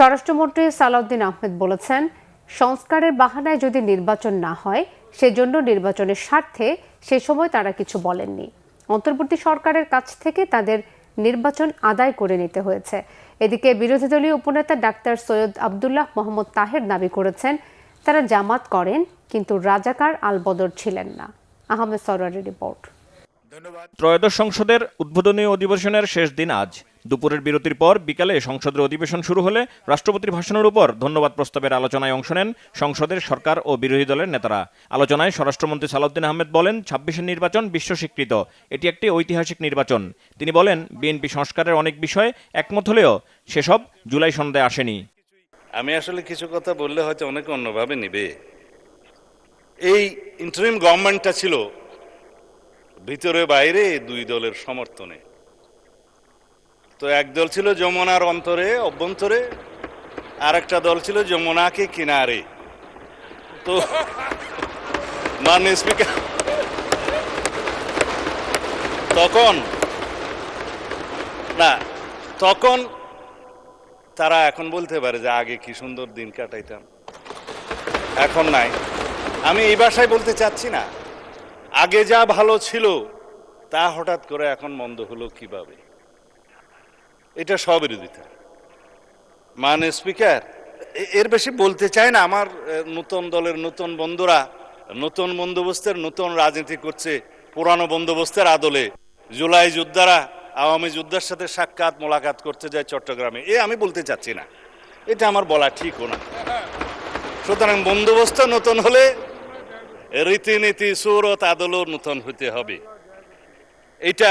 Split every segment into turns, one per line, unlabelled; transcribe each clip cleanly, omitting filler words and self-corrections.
স্বরাষ্ট্রমন্ত্রী সালাউদ্দিন আহমেদ বলেছেন, সংস্কারের বাহানায় যদি নির্বাচন না হয় সেজন্য নির্বাচনের স্বার্থে সে সময় তারা কিছু বলেননি। অন্তর্বর্তী সরকারের কাছ থেকে তাদের নির্বাচন আদায় করে নিতে হয়েছে। এদিকে বিরোধী দলীয় উপনেতা ডাক্তার সৈয়দ আবদুল্লাহ মোহাম্মদ তাহের দাবি করেছেন, তারা জামাত করেন কিন্তু রাজাকার আলবদর ছিলেন না। আহমেদ সরওয়ারের রিপোর্ট।
ত্রয়োদশ সংসদের উদ্বোধনী অধিবেশনের শেষ দিন আজ। দুপুরের বিরতির পর বিকালে সংসদের অধিবেশন শুরু হলে রাষ্ট্রপতির ভাষণের উপর ধন্যবাদ প্রস্তাবের আলোচনায় অংশ নেন সংসদের সরকার ও বিরোধী দলের নেতারা। আলোচনায় স্বরাষ্ট্রমন্ত্রী সালাউদ্দিন আহমেদ বলেন, ২৬-এর নির্বাচন বিশ্ব স্বীকৃত, এটি একটি ঐতিহাসিক নির্বাচন। তিনি বলেন, বিএনপি সংস্কারের অনেক বিষয়ে একমত হলেও সেসব জুলাই সনদে আসেনি।
আমি আসলে কিছু কথা বললে হয়তো অনেকে অন্যভাবে নেবে। এই ইন্টারিম গভর্নমেন্টটা ছিল ভিতরে বাইরে দুই দলের সমর্থনে। তো এক দল ছিল যমুনার অভ্যন্তরে, আর একটা দল ছিল যমুনাকে কিনারে। তো মাননীয় স্পিকার, তখন তারা এখন বলতে পারে যে আগে কি সুন্দর দিন কাটাইতাম, এখন নাই। আমি এই ভাষায় বলতে চাচ্ছি না, আগে যা ভালো ছিল তা হঠাৎ করে এখন মন্দ হলো কিভাবে, এটা স্ববিরোধিতা। মাননীয় স্পিকার, এর বেশি বলতে চাই না। আমার নতুন দলের নতুন বন্ধুরা নতুন বন্দোবস্তের নতুন রাজনীতি করছে, পুরানো বন্দোবস্তের আদলে। জুলাই যোদ্ধারা আওয়ামী যোদ্ধার সাথে সাক্ষাৎ মোলাকাত করতে যায় চট্টগ্রামে, আমি বলতে চাচ্ছি না, এটা আমার বলা ঠিকও না। সুতরাং বন্দোবস্ত নতুন হলে রীতিনীতি সুরত আদলও নতুন হতে হবে। এটা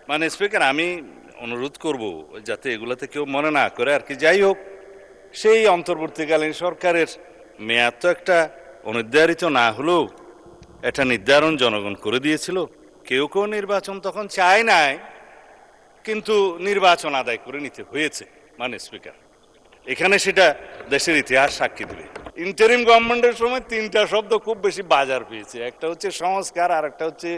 মানে স্পিকার, আমি অনুরোধ করব যাতে এগুলাতে কেউ মনে না করে আর কি। যাই হোক, সেই অন্তর্বর্তীকালীন সরকারের মেয়াদ তো একটা অনির্ধারিত না হলেও এটা নির্ধারণ জনগণ করে দিয়েছিল। কেউ কেউ নির্বাচন তখন চায় নাই, কিন্তু নির্বাচন আদায় করে নিতে হয়েছে। মানে স্পিকার, এখানে সেটা দেশের ইতিহাস সাক্ষী দেবে। ইন্টারিম গভর্নমেন্টের সময় তিনটা শব্দ খুব বেশি বাজার পেয়েছে, একটা হচ্ছে সংস্কার, আর একটা হচ্ছে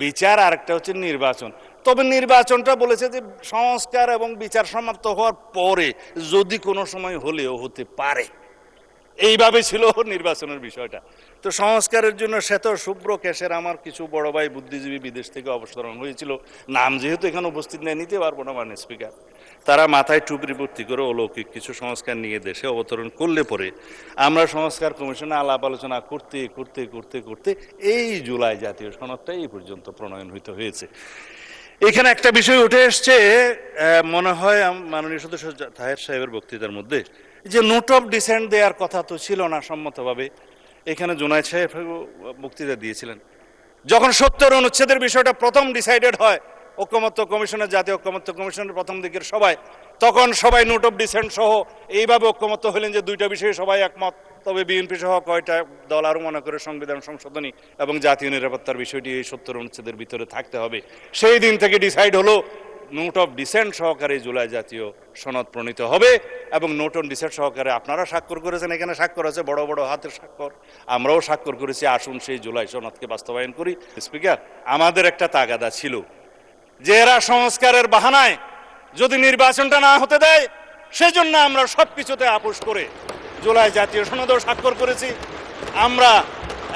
বিচার, আর একটা হচ্ছে নির্বাচন। তবে নির্বাচনটা বলেছে যে সংস্কার এবং বিচার সমাপ্ত হওয়ার পরে যদি কোনো সময় হলেও হতে পারে, এইভাবে ছিল নির্বাচনের বিষয়টা। তো সংস্কারের জন্য শ্বেত শুভ্র কেশের আমার কিছু বড় ভাই বুদ্ধিজীবী বিদেশ থেকে অবতরণ হয়েছিল, নাম যেহেতু এখানে উপস্থিত নেই নিতে পারবো না মানে স্পিকার। তারা মাথায় টুপি ভর্তি করে অলৌকিক কিছু সংস্কার নিয়ে দেশে অবতরণ করলে পরে আমরা সংস্কার কমিশনে আলাপ আলোচনা করতে করতে করতে করতে এই জুলাই জাতীয় সনদটা এই পর্যন্ত প্রণয়ন হয়েছে। এখানে একটা বিষয় উঠে এসছে, মনে হয় মাননীয় সদস্য তাহের সাহেবের বক্তৃতার মধ্যে, যে নোট অফ ডিসেন্ট দেওয়ার কথা তো ছিল না সম্মতভাবে। এখানে জুনায়েদ সাহেব বক্তৃতা দিয়েছিলেন, যখন ৭০ অনুচ্ছেদের বিষয়টা প্রথম ডিসাইডেড হয় ঐকমত্য কমিশনের, জাতীয় ঐকমত্য কমিশনের প্রথম দিকের সবাই, তখন সবাই নোট অফ ডিসেন্ট সহ এইভাবে ঐকমত্য হলেন যে দুইটা বিষয়ে সবাই একমত। তবে বিএনপি সহ কয়টা দল আরও মনে করে সংবিধান সংশোধনী এবং জাতীয় নিরাপত্তার বিষয়টি এই ৭০ অনুচ্ছেদের ভিতরে থাকতে হবে। সেই দিন থেকে ডিসাইড হলো নোট অফ ডিসেন্ট সহকারে জুলাই জাতীয় সনদ প্রণীত হবে, এবং নোট অন ডিসেন্ট সহকারে আপনারা স্বাক্ষর করেছেন, এখানে স্বাক্ষর আছে বড় বড় হাতের স্বাক্ষর, আমরাও স্বাক্ষর করেছি। আসুন সেই জুলাই সনদকে বাস্তবায়ন করি। স্পিকার, আমাদের একটা তাগাদা ছিল যে এরা সংস্কারের বাহানায় যদি নির্বাচনটা না হতে দেয়, সেজন্য আমরা সবকিছুতে আপোষ করে জুলাই জাতীয় সনদেও স্বাক্ষর করেছি। আমরা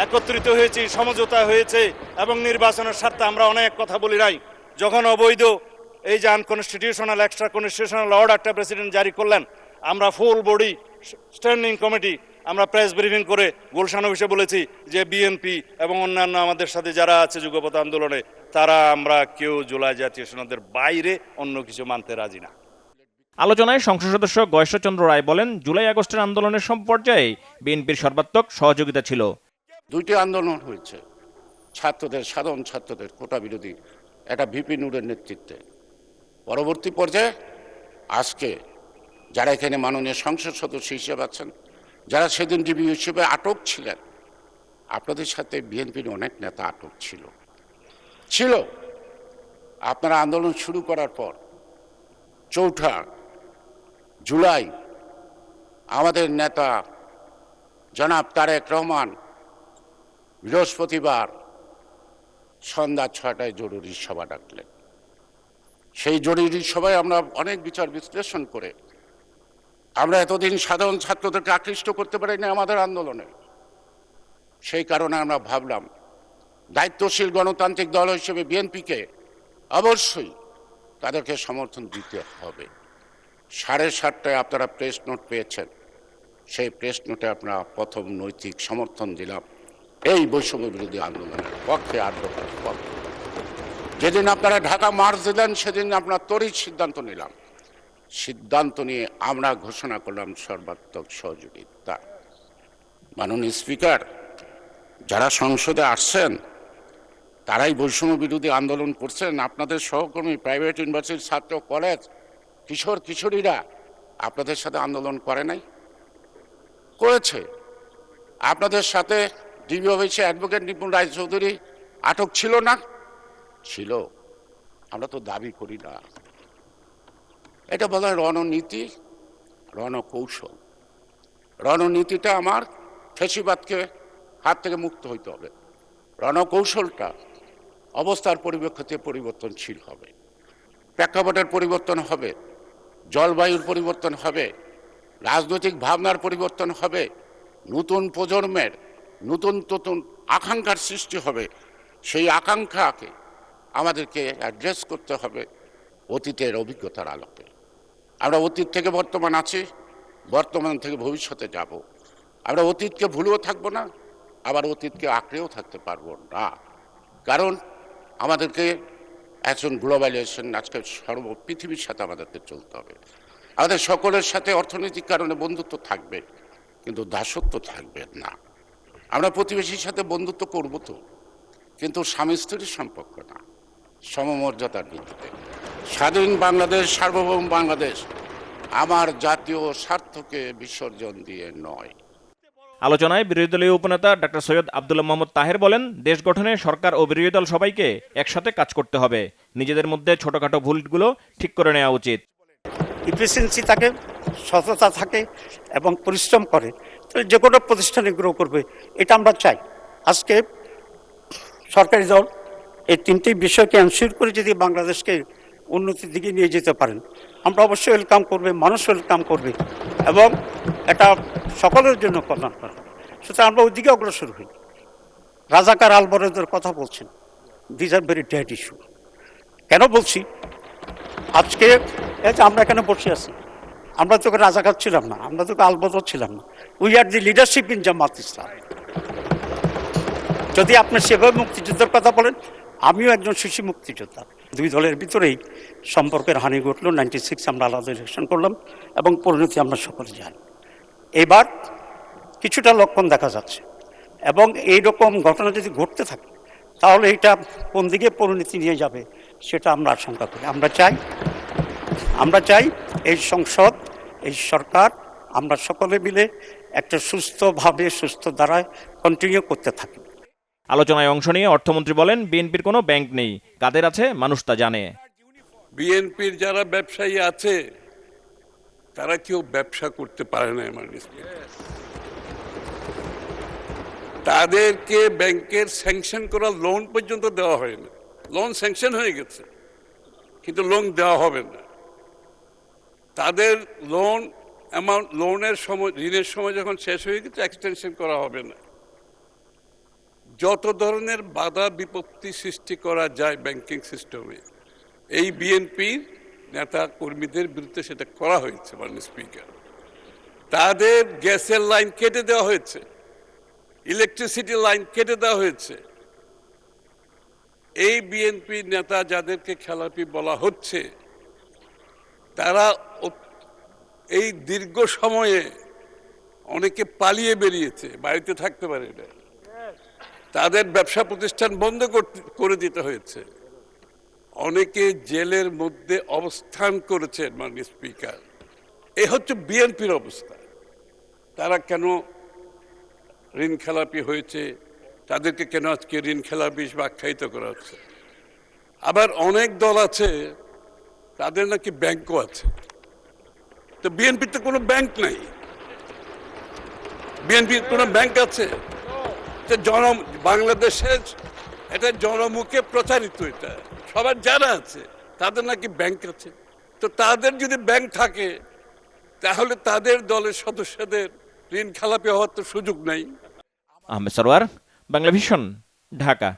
একত্রিত হয়েছি, সমঝোতা হয়েছে, এবং নির্বাচনের স্বার্থে আমরা অনেক কথা বলি নাই। যখন অবৈধ এই যে আনকনস্টিটিউশনাল এক্সট্রা কনস্টিটিউশনাল অর্ডারটা প্রেসিডেন্ট জারি করলেন, আমরা ফুল বডি স্ট্যান্ডিং কমিটি আমরা প্রেস ব্রিফিং করে গুলশান অফিসে বলেছি যে বিএনপি এবং অন্যান্য আমাদের সাথে যারা আছে যুগপৎ আন্দোলনে, তারা আমরা কেউ জুলাই জাতীয় সনদের বাইরে অন্য কিছু মানতে রাজি না।
আলোচনায় সংসদ সদস্য গয়েশ্বরচন্দ্র রায় বলেন, জুলাই আগস্টের আন্দোলনের সব পর্যায়ে বিএনপির সর্বাত্মক সহযোগিতা ছিল।
দুইটি আন্দোলন হয়েছে, ছাত্রদের, সাধারণ ছাত্রদের কোটা বিরোধী, একটা ভিপি নুরের নেতৃত্বে। পরবর্তী পর্যায়ে আজকে যারা এখানে মাননীয় সংসদ সদস্য হিসেবে আছেন, যারা সেদিন ডিবি হিসেবে আটক ছিলেন, আপনাদের সাথে বিএনপির অনেক নেতা আটক ছিল। আপনারা আন্দোলন শুরু করার পর ৪ঠা জুলাই আমাদের নেতা জনাব তারেক রহমান বৃহস্পতিবার সন্ধ্যা ৬টায় জরুরি সভা ডাকলেন। সেই জরুরি সভায় আমরা অনেক বিচার বিশ্লেষণ করে আমরা এতদিন সাধারণ ছাত্রদেরকে আকৃষ্ট করতে পারিনি আমাদের আন্দোলনে। সেই কারণে আমরা ভাবলাম দায়িত্বশীল গণতান্ত্রিক দল হিসেবে বিএনপিকে অবশ্যই তাদেরকে সমর্থন দিতে হবে। 7:30টায় আপনারা প্রেস নোট পেয়েছেন, সেই প্রেস নোটে আপনারা প্রথম নৈতিক সমর্থন দিলাম এই বৈষম্য বিরোধী আন্দোলনের পক্ষে, আন্দোলনের পক্ষে। যেদিন আপনারা ঢাকা মার্চ দিলেন সেদিন আমরা তড়িৎ সিদ্ধান্ত নিলাম। সিদ্ধান্ত নিয়ে আমরা ঘোষণা করলাম সর্বাত্মক সহযোগিতা। মাননীয় স্পিকার, যারা সংসদে আসছেন তারাই বৈষম্য বিরোধী আন্দোলন করছেন। আপনাদের সহকর্মী প্রাইভেট ইউনিভার্সিটির ছাত্র, কলেজ, কিশোর কিশোরীরা আপনাদের সাথে আন্দোলন করে নাই? করেছে। আপনাদের সাথে ডিবি অফিসে অ্যাডভোকেট নিপুণ রায়চৌধুরী আটক ছিল না? ছিল। আমরা তো দাবি করি না। এটা বলা হয় রণনীতি, রণকৌশল। রণনীতিটা আমার ফেসিবাদকে হাত থেকে মুক্ত হইতে হবে। রণকৌশলটা অবস্থার পরিপ্রেক্ষিতে পরিবর্তনশীল হবে, প্রেক্ষাপটের পরিবর্তন হবে, জলবায়ুর পরিবর্তন হবে, রাজনৈতিক ভাবনার পরিবর্তন হবে, নতুন প্রজন্মের নতুন নতুন আকাঙ্ক্ষার সৃষ্টি হবে। সেই আকাঙ্ক্ষাকে আমাদেরকে অ্যাড্রেস করতে হবে অতীতের অভিজ্ঞতার আলোকে। আমরা অতীত থেকে বর্তমান আছি, বর্তমান থেকে ভবিষ্যতে যাব। আমরা অতীতকে ভুলেও থাকবো না, আবার অতীতকে আঁকড়েও থাকতে পারবো না। কারণ আমাদেরকে একজন গ্লোবালাইজেশন, আজকে পৃথিবীর সাথে আমাদেরকে চলতে হবে। আমাদের সকলের সাথে অর্থনৈতিক কারণে বন্ধুত্ব থাকবে, কিন্তু দাসত্ব থাকবে না। আমরা প্রতিবেশীর সাথে বন্ধুত্ব করব তো, কিন্তু স্বামী স্ত্রীর সম্পর্ক না, সমমর্যাদার ভিত্তিতে। স্বাধীন বাংলাদেশ, সার্বভৌম বাংলাদেশ আমার জাতীয় স্বার্থকে বিসর্জন দিয়ে নয়।
আলোচনায় বিরোধী দলীয় উপনেতা ডক্টর সৈয়দ আব্দুল্লাহ মোহাম্মদ তাহের বলেন, দেশ গঠনে সরকার ও বিরোধী দল সবাইকে একসাথে কাজ করতে হবে। নিজেদের মধ্যে ছোটখাটো ভুলগুলো ঠিক করে নেওয়া উচিত।
ইফিসিয়েন্সি থাকে, সততা থাকে এবং পরিশ্রম করে, তাহলে যে কোনো প্রতিষ্ঠানে গ্রো করবে, এটা আমরা চাই। আজকে সরকারি দল এই তিনটি বিষয়কে এনশিওর করে যদি বাংলাদেশকে উন্নতির দিকে নিয়ে যেতে পারেন, আমরা অবশ্যই ওয়েলকাম করবে, মানুষ ওয়েলকাম করবে এবং এটা সকলের জন্য কল্যাণ করবে। সুতরাং আমরা ওইদিকে অগ্রসর হই। রাজাকার আলবরদের কথা বলছেন, this are very dead issue. কেন বলছি? আজকে এই যে আমরা এখানে বসে আছি, আমরা তোকে রাজাকার ছিলাম না, আমরা তোকে আলবদর ছিলাম না। We are the leadership in Jamaat Islam. যদি আপনি সেভাবে মুক্তিযুদ্ধের কথা বলেন, আমিও একজন শিশু মুক্তিযোদ্ধা। দুই দলের ভিতরেই সম্পর্কের হানি ঘটলো। 96 আমরা আলাদা ইলেকশন করলাম এবং পরিণতি আমরা সকলে জানি। এবার কিছুটা লক্ষণ দেখা যাচ্ছে এবং এইরকম ঘটনা যদি ঘটতে থাকে তাহলে এটা কোন দিকে পরিণতি নিয়ে যাবে সেটা আমরা আশঙ্কা করি। আমরা চাই এই সংসদ, এই সরকার, আমরা সকলে মিলে একটা সুস্থভাবে, সুস্থ ধারায় কন্টিনিউ করতে থাকি।
আলোচনায় অংশ নিয়ে অর্থমন্ত্রী বলেন, বিএনপির কোনো ব্যাংক নেই, কাদের আছে মানুষ তা জানে।
বিএনপির যারা ব্যবসায়ী আছে তারা কেউ ব্যবসা করতে পারে না। তাদেরকে ব্যাংকের স্যাংশন করা লোন পর্যন্ত দেওয়া হয় না। লোন স্যাংশন হয়ে গেছে কিন্তু লোন দেওয়া হবে না। তাদের লোন অ্যামাউন্ট, লোনের সময়, ঋণের সময় যখন শেষ হয়ে গেছে এক্সটেনশন করা হবে না। যত ধরনের বাধা বিপত্তি সৃষ্টি করা যায় ব্যাংকিং সিস্টেমে, এই বিএনপির নেতা কর্মীদের বিরুদ্ধে সেটা করা হয়েছে। মাননীয় স্পিকার, তাদের গ্যাসের লাইন কেটে দেওয়া হয়েছে, ইলেকট্রিসিটি লাইন কেটে দেওয়া হয়েছে। এই বিএনপি নেতা যাদেরকে খেলাপি বলা হচ্ছে, তারা এই দীর্ঘ সময়ে অনেকে পালিয়ে বেরিয়েছে, বাড়িতে থাকতে পারে না, তাদের ব্যবসা প্রতিষ্ঠান বন্ধ করে দিতে হয়েছে, অনেকে জেলের মধ্যে অবস্থান করেছেন। মাননীয় স্পিকার, এই হচ্ছে বিএনপির অবস্থা। তারা কেন ঋণ খেলাপি হয়েছে, তাদেরকে কেন আজকে ঋণ খেলাপি হিসেবে আখ্যায়িত করা হচ্ছে। আবার অনেক দল আছে তাদের নাকি ব্যাংকও আছে। তো বিএনপির তো কোনো ব্যাংক নাই। বিএনপির কোনো ব্যাংক আছে? বাংলাদেশের এটা জনমুখে প্রচারিত, এটা সবার জানা আছে তাদের নাকি ব্যাংক আছে। তো তাদের যদি ব্যাংক থাকে তাহলে তাদের দলের সদস্যদের ঋণ খেলাপি হওয়ার তো সুযোগ নাই।
আহমেদ সরওয়ার, বাংলা ভিশন, ঢাকা।